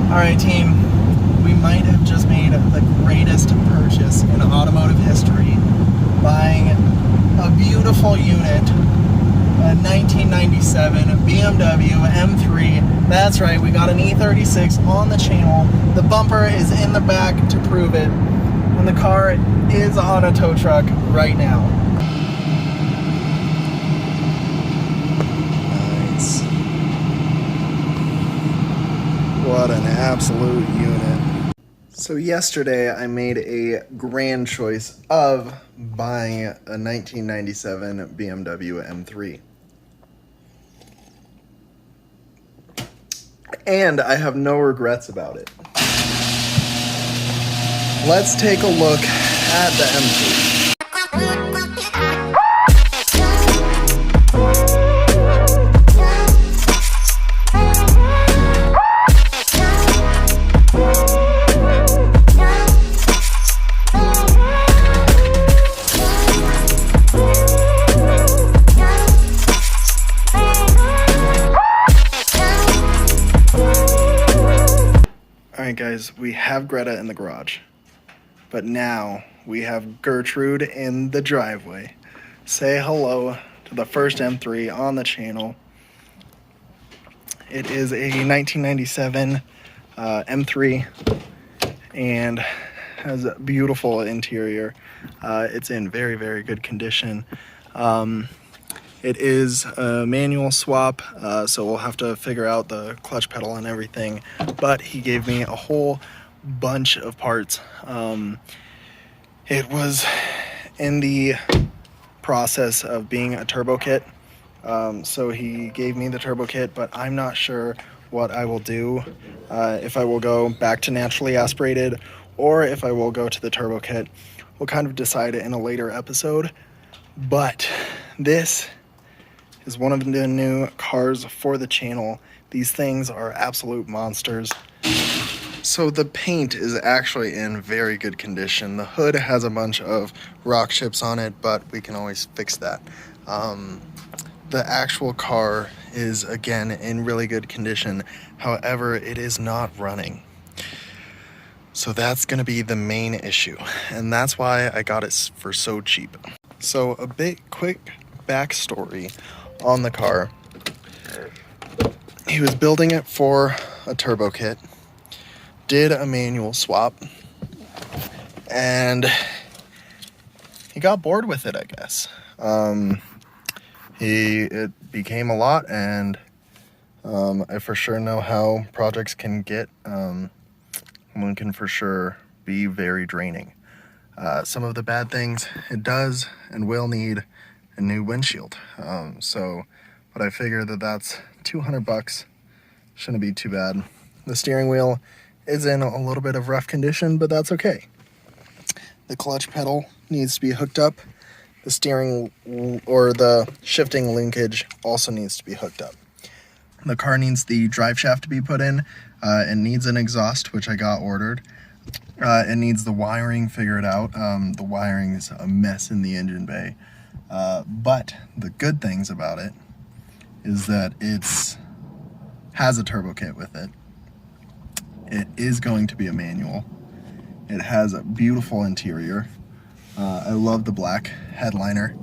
Alright team, we might have just made the greatest purchase in automotive history, buying a beautiful unit, a 1997 BMW M3. That's right, we got an E36 on the channel. The bumper is in the back to prove it, and the car is on a tow truck right now. Nice. What an absolute unit. So yesterday I made a grand choice of buying a 1997 BMW M3. And I have no regrets about it. Let's take a look at the M3. Alright guys, we have Greta in the garage, but now we have Gertrude in the driveway. Say hello to the first M3 on the channel. It is a 1997 M3 and has a beautiful interior. It's in very, very good condition. It is a manual swap, so we'll have to figure out the clutch pedal and everything, but he gave me a whole bunch of parts. It was in the process of being a turbo kit, so he gave me the turbo kit, but I'm not sure what I will do, if I will go back to naturally aspirated or if I will go to the turbo kit. We'll kind of decide it in a later episode, but this is one of the new cars for the channel. These things are absolute monsters. So the paint is actually in very good condition. The hood has a bunch of rock chips on it, but we can always fix that. The actual car is, again, in really good condition. However, it is not running. So that's gonna be the main issue. And that's why I got it for so cheap. So a bit quick backstory on the car. He was building it for a turbo kit, did a manual swap, and he got bored with it, I guess. It became a lot, and I for sure know how projects can get. One can for sure be very draining. Some of the bad things, it does and will need a new windshield. But I figure that that's $200. Shouldn't be too bad. The steering wheel is in a little bit of rough condition, but that's okay. The clutch pedal needs to be hooked up. The steering or the shifting linkage also needs to be hooked up. The car needs the drive shaft to be put in. It needs an exhaust, which I got ordered. It needs the wiring figured out. The wiring is a mess in the engine bay. But the good things about it is that it's has a turbo kit with it. It is going to be a manual. It has a beautiful interior. I love the black headliner,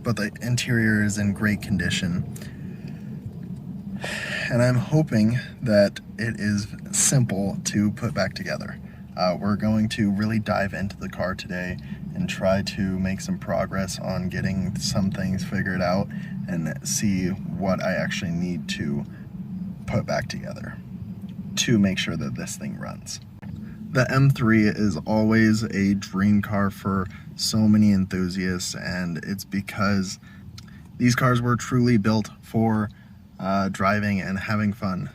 but the interior is in great condition. And I'm hoping that it is simple to put back together. We're going to really dive into the car today and try to make some progress on getting some things figured out and see what I actually need to put back together to make sure that this thing runs. The M3 is always a dream car for so many enthusiasts, and it's because these cars were truly built for driving and having fun.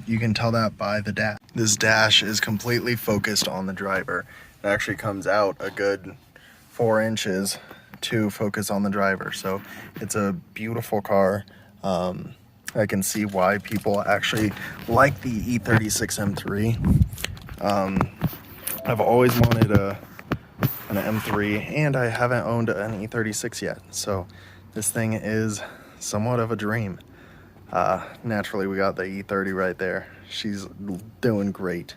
You can tell that by the dash. This dash is completely focused on the driver. It actually comes out a good 4 inches to focus on the driver. So it's a beautiful car. I can see why people actually like the E36 M3. I've always wanted an M3, and I haven't owned an E36 yet. So this thing is somewhat of a dream. Naturally, we got the E30 right there. She's doing great.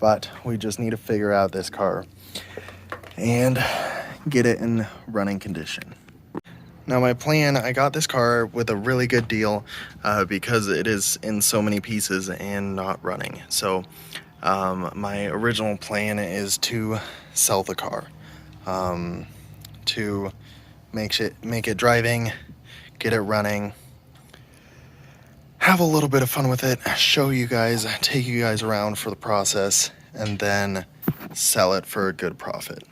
But we just need to figure out this car and get it in running condition. Now my plan, I got this car with a really good deal because it is in so many pieces and not running. So my original plan is to sell the car, to make it driving, get it running, have a little bit of fun with it, show you guys, take you guys around for the process, and then sell it for a good profit.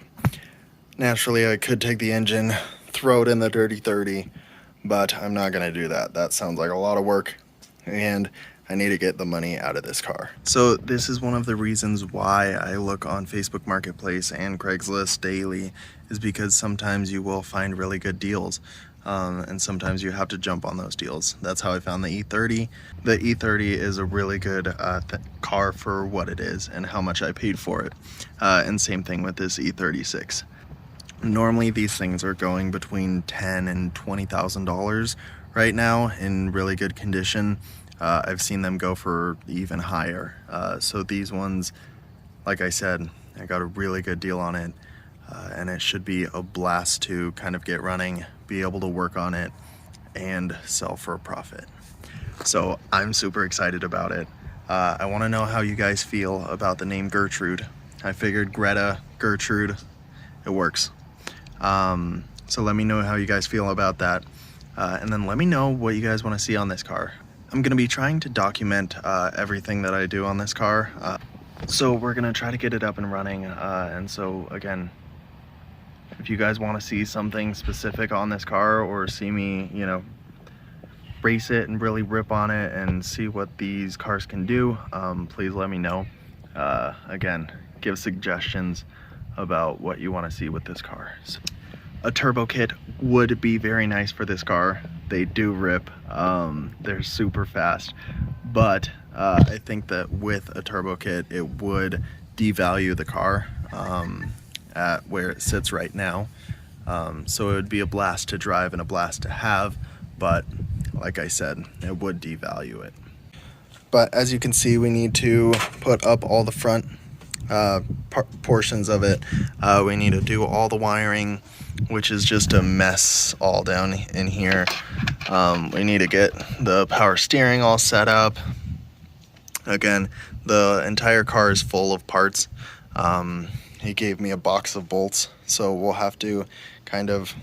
Naturally, I could take the engine, throw it in the dirty 30, but I'm not gonna do that. That sounds like a lot of work, and I need to get the money out of this car. So this is one of the reasons why I look on Facebook Marketplace and Craigslist daily, is because sometimes you will find really good deals. And sometimes you have to jump on those deals. That's how I found the E30. The E30 is a really good car for what it is and how much I paid for it. And same thing with this E36. Normally these things are going between $10,000 and $20,000 right now in really good condition. I've seen them go for even higher. So these ones, like I said, I got a really good deal on it. And it should be a blast to kind of get running, be able to work on it, and sell for a profit. So I'm super excited about it. I want to know how you guys feel about the name Gertrude. I figured Greta, Gertrude, it works. So let me know how you guys feel about that. And then let me know what you guys want to see on this car. I'm going to be trying to document everything that I do on this car. So we're going to try to get it up and running. And so again, if you guys want to see something specific on this car or see me, you know, race it and really rip on it and see what these cars can do, please let me know. Again, give suggestions about what you want to see with this car. So, a turbo kit would be very nice for this car. They do rip, they're super fast, but I think that with a turbo kit it would devalue the car at where it sits right now. So it would be a blast to drive and a blast to have, but like I said, it would devalue it. But as you can see, we need to put up all the front portions of it. We need to do all the wiring, which is just a mess all down in here. We need to get the power steering all set up. Again, the entire car is full of parts. He gave me a box of bolts, so we'll have to kind of,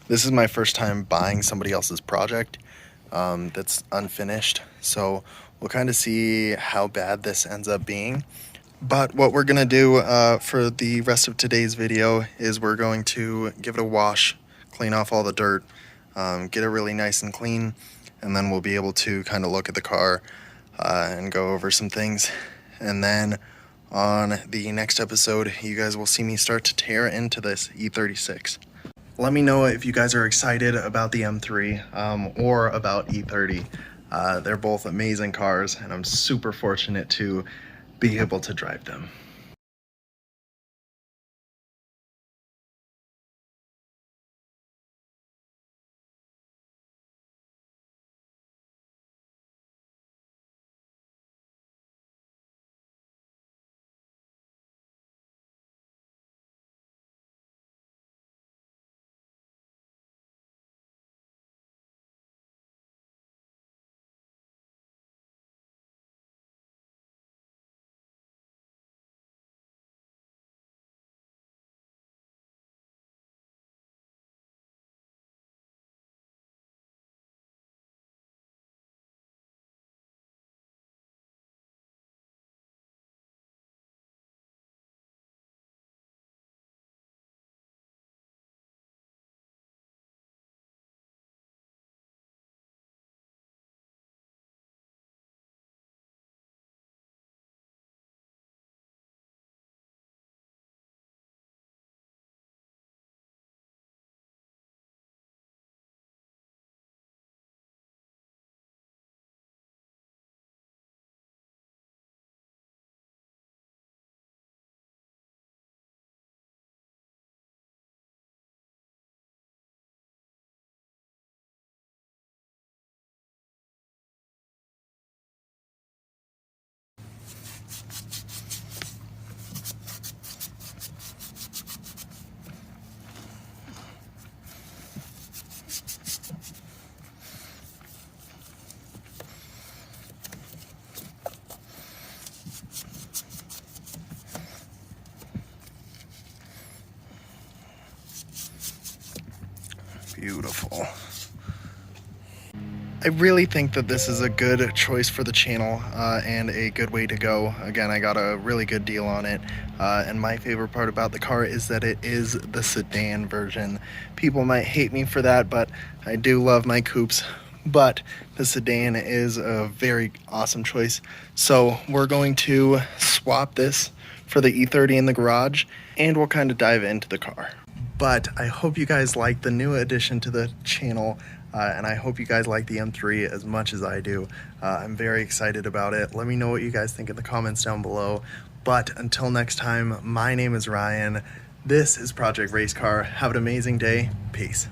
this is my first time buying somebody else's project that's unfinished, so we'll kind of see how bad this ends up being. But what we're gonna do for the rest of today's video is we're going to give it a wash, clean off all the dirt, get it really nice and clean, and then we'll be able to kind of look at the car and go over some things. And then on the next episode, you guys will see me start to tear into this E36. Let me know if you guys are excited about the M3 or about E30. They're both amazing cars, and I'm super fortunate to be able to drive them. Beautiful. I really think that this is a good choice for the channel and a good way to go. Again, I got a really good deal on it. And my favorite part about the car is that it is the sedan version. People might hate me for that, but I do love my coupes. But the sedan is a very awesome choice. So we're going to swap this for the E30 in the garage, and we'll kind of dive into the car. But I hope you guys like the new addition to the channel. And I hope you guys like the M3 as much as I do. I'm very excited about it. Let me know what you guys think in the comments down below. But until next time, my name is Ryan. This is Project Race Car. Have an amazing day. Peace.